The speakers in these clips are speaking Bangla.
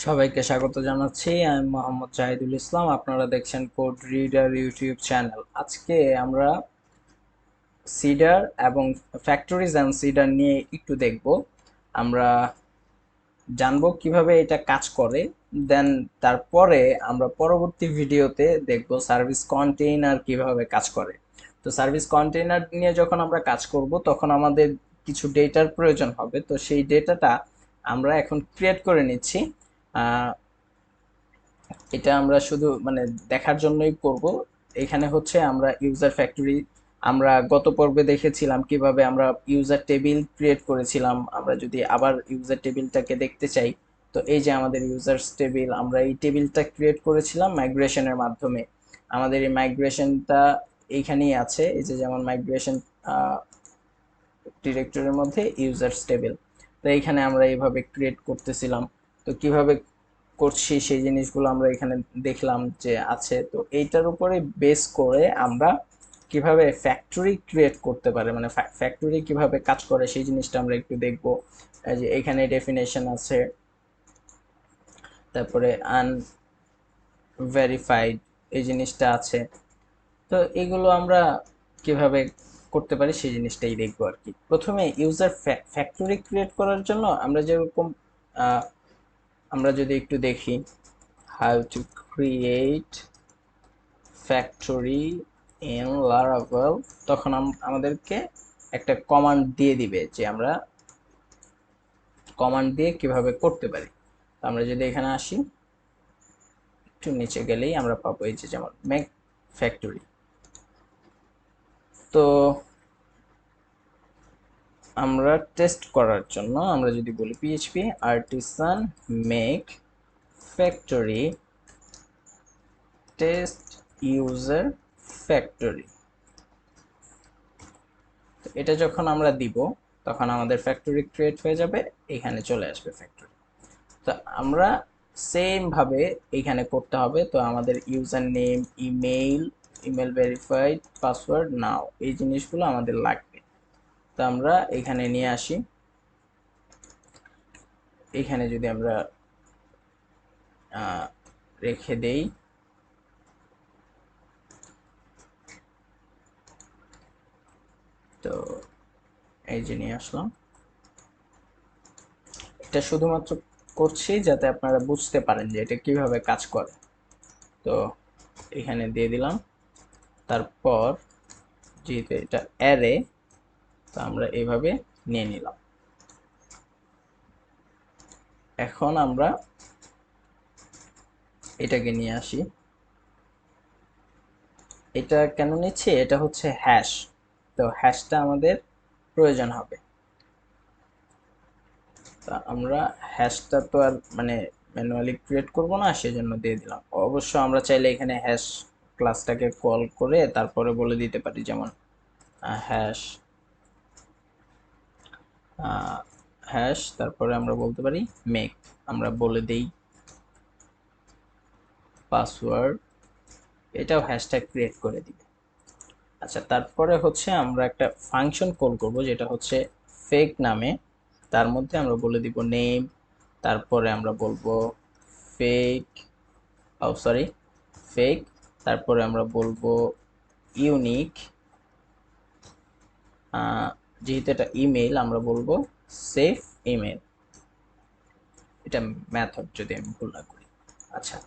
সবাইকে স্বাগত জানাচ্ছি। আমি মোহাম্মদ জাহিদুল ইসলাম। আপনারা দেখছেন কোড রিডার ইউটিউব চ্যানেল। আজকে আমরা সিডার এবং ফ্যাক্টরিজ অ্যান্ড সিডার নিয়ে একটু দেখব। আমরা জানবো কিভাবে এটা কাজ করে। দেন তারপরে আমরা পরবর্তী ভিডিওতে দেখব সার্ভিস কন্টেইনার কিভাবে কাজ করে। তো সার্ভিস কন্টেইনার নিয়ে যখন আমরা কাজ করব তখন আমাদের কিছু ডেটার প্রয়োজন হবে। তো সেই ডেটাটা আমরা এখন ক্রিয়েট করে নিচ্ছি। এটা আমরা শুধু মানে দেখার জন্যই করব। এখানে হচ্ছে আমরা ইউজার ফ্যাক্টরি, আমরা গত পর্বে দেখেছিলাম কিভাবে আমরা ইউজার টেবিল ক্রিয়েট করেছিলাম। আমরা যদি আবার ইউজার টেবিলটাকে দেখতে চাই, তো এই যে আমাদের ইউজার্স টেবিল, আমরা এই টেবিলটা ক্রিয়েট করেছিলাম মাইগ্রেশনের মাধ্যমে। আমাদের এই মাইগ্রেশনটা এইখানেই আছে, এই যে যেমন মাইগ্রেশন ডিরেক্টরির মধ্যে ইউজার্স টেবিল। তো এইখানে আমরা এইভাবে ক্রিয়েট করতেছিলাম। তো কিভাবে করছি সেই জিনিসগুলো আমরা এখানে দেখলাম যে আছে। তো এইটার উপরে বেস করে আমরা কিভাবে ফ্যাক্টরি ক্রিয়েট করতে পারে, মানে ফ্যাক্টরি কিভাবে কাজ করে সেই জিনিসটা আমরা একটু দেখব। এই যে এখানে ডেফিনেশন আছে, তারপরে আনভেরিফাইড এই জিনিসটা আছে। তো এগুলো আমরা কিভাবে করতে পারি সেই জিনিসটাই দেখবো আর কি। প্রথমে ইউজার ফ্যাক্টরি ক্রিয়েট করার জন্য আমরা যেরকম আহ, আমরা যদি একটু দেখি how to create factory in Laravel, তখন আমাদেরকে একটা কমান্ড দিয়ে দিবে যে আমরা কমান্ড দিয়ে কিভাবে করতে পারি। তো আমরা যদি এখানে আসি, একটু নিচে গেলেই আমরা পাবো এই যে যেমন মেক ফ্যাক্টরি। তো আমরা টেস্ট করার জন্য আমরা যদি বলি PHP artisan make factory test user factory, এটা যখন আমরা দিব তখন আমাদের ফ্যাক্টরি ক্রিয়েট হয়ে যাবে, এখানে চলে আসবে ফ্যাক্টরি। তো আমরা সেম ভাবে এখানে করতে হবে। তো আমাদের user name, email, email verified, password নাও, এই জিনিসগুলো আমাদের লাগবে। তো আমরা এখানে নিয়ে আসি, এখানে যদি আমরা রেখে দেই, তো এই যে নিয়ে আসলাম। এটা শুধুমাত্র করছি যাতে আপনারা বুঝতে পারেন যে এটা কিভাবে কাজ করে। তো এখানে দিয়ে দিলাম। তারপর যেহেতু এটা অ্যারে, তো আমরা এইভাবে নিয়ে নিলাম। এখন আমরা এটাকে নিয়ে আসি। এটা কেন নিচ্ছি, এটা হচ্ছে হ্যাশ। তো হ্যাশটা আমাদের প্রয়োজন হবে। তা আমরা হ্যাশটা তো আর মানে ম্যানুয়ালি ক্রিয়েট করব না, সেজন্য দিয়ে দিলাম। অবশ্য আমরা চাইলে এখানে হ্যাশ ক্লাসটাকে কল করে তারপরে বলে দিতে পারি, যেমন হ্যাশ হ্যাশ, তারপরে আমরা বলতে পারি মেক, আমরা বলে দেই পাসওয়ার্ড, এটাও হ্যাশট্যাগ ক্রিয়েট করে দিবে। আচ্ছা, তারপরে হচ্ছে আমরা একটা ফাংশন কল করব যেটা হচ্ছে ফেক নামে। তার মধ্যে আমরা বলে দিব নেম, তারপরে আমরা বলবো ফেক, ও সরি ফেক, তারপরে আমরা বলবো ইউনিক, যেহেতু এটা ইমেল আমরা বলবো সেফ ইমেল, এটা মেথড যদি আমি ভুল না করি। আচ্ছা,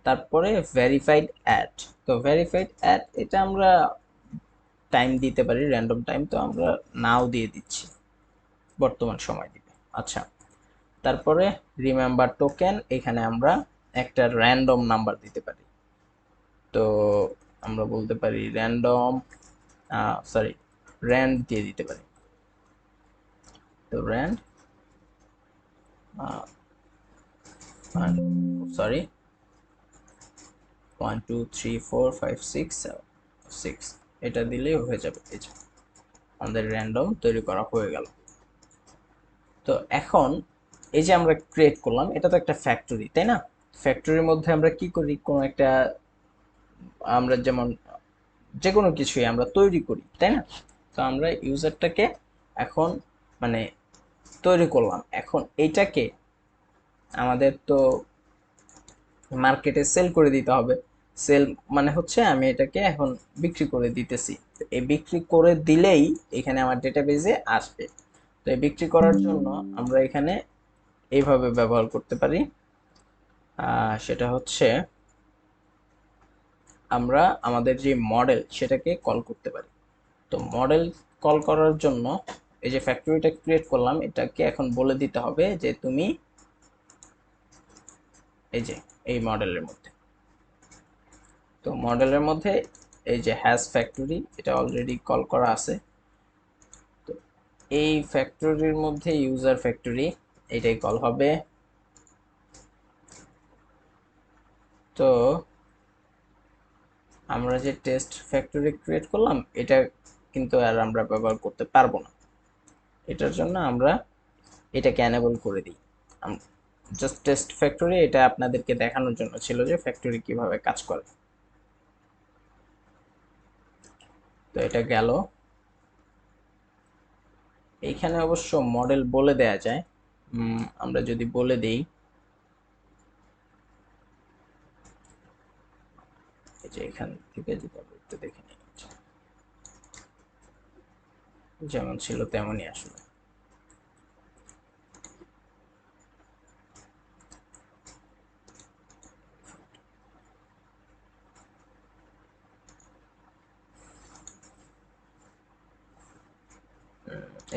তারপরে ভেরিফাইড অ্যাড। তো ভেরিফাইড অ্যাড এটা আমরা টাইম দিতে পারি, র্যান্ডম টাইম, তো আমরা নাও দিয়ে দিচ্ছি, বর্তমান সময় দিবে। আচ্ছা, তারপরে রিমেম্বার টোকেন, এখানে আমরা একটা র্যান্ডম নাম্বার দিতে পারি। তো আমরা বলতে পারি র্যান্ডম, সরি র্যান্ড দিয়ে দিতে পারি। তো র্যান্ড, সরি 1 2 3 4 5 6 7 6, এটা দিলেই হয়ে যাবে। এই যে আমাদের র্যান্ডম তৈরি করা হয়ে গেল। তো এখন এই যে আমরা ক্রিয়েট করলাম, এটা তো একটা ফ্যাক্টরি, তাই না? ফ্যাক্টরির মধ্যে আমরা কি করি, কোনো একটা আমরা যেমন যে কোনো কিছুই আমরা তৈরি করি, তাই না? তো আমরা ইউজারটাকে এখন মানে তৈরি করলাম, এখন এইটাকে আমাদের তো মার্কেটে সেল করে দিতে হবে। সেল মানে হচ্ছে আমি এটাকে এখন বিক্রি করে দিতেছি। এই বিক্রি করে দিলেই এখানে আমার ডেটাবেজে আসবে। তো এই বিক্রি করার জন্য আমরা এখানে এইভাবে ব্যবহার করতে পারি। সেটা হচ্ছে আমরা আমাদের যে মডেল সেটাকে কল করতে পারি। তো মডেল কল করার জন্য এই যে ফ্যাক্টরিটা ক্রিয়েট করলাম, এটাকে এখন বলে দিতে হবে যে তুমি এই যে এই মডেলের মধ্যে, তো মডেলের মধ্যে এই যে হ্যাজ ফ্যাক্টরি এটা অলরেডি কল করা আছে। তো এই ফ্যাক্টরির মধ্যে ইউজার ফ্যাক্টরি এটাই কল হবে। তো আমরা যে টেস্ট ফ্যাক্টরি ক্রিয়েট করলাম এটা কিন্তু আর আমরা ব্যবহার করতে পারবো না। এটার জন্য আমরা এটাকে এনেবল করে দিই। জাস্ট টেস্ট ফ্যাক্টরি এটা আপনাদেরকে দেখানোর জন্য ছিল যে ফ্যাক্টরি কিভাবে কাজ করে। তো এটা গেল। এইখানে অবশ্য মডেল বলে দেয়া যায়। আমরা যদি বলে দিই এই যে এখান থেকে যদি আমরা একটু দেখে নিই, যেমন ছিল তেমনই আসলে।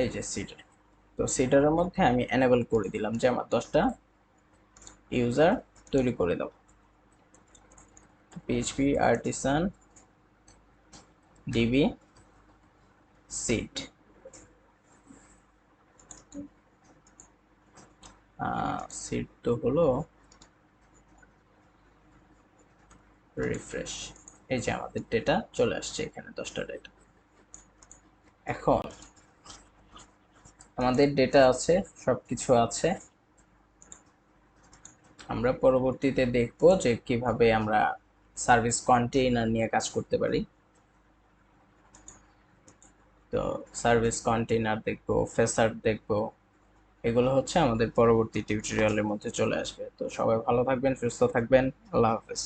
এই যে সিডার, তো সিডারের মধ্যে আমি এনেবল করে দিলাম যে আমার 10টা ইউজার তৈরি করে দাও। PHP artisan DB seed, seed তো হলো রিফ্রেশ। এই যে আমাদের ডেটা চলে আসছে এখানে 10টা ডেটা। এখন আমাদের ডেটা আছে, সবকিছু আছে। আমরা পরবর্তীতে দেখব যে কিভাবে আমরা সার্ভিস কন্টেইনার নিয়ে কাজ করতে পারি। তো সার্ভিস কন্টেইনার দেখবো, ফেসার দেখবো, এগুলো হচ্ছে আমাদের পরবর্তী টিউটোরিয়ালের মধ্যে চলে আসবে। তো সবাই ভালো থাকবেন, সুস্থ থাকবেন, আল্লাহ হাফেজ।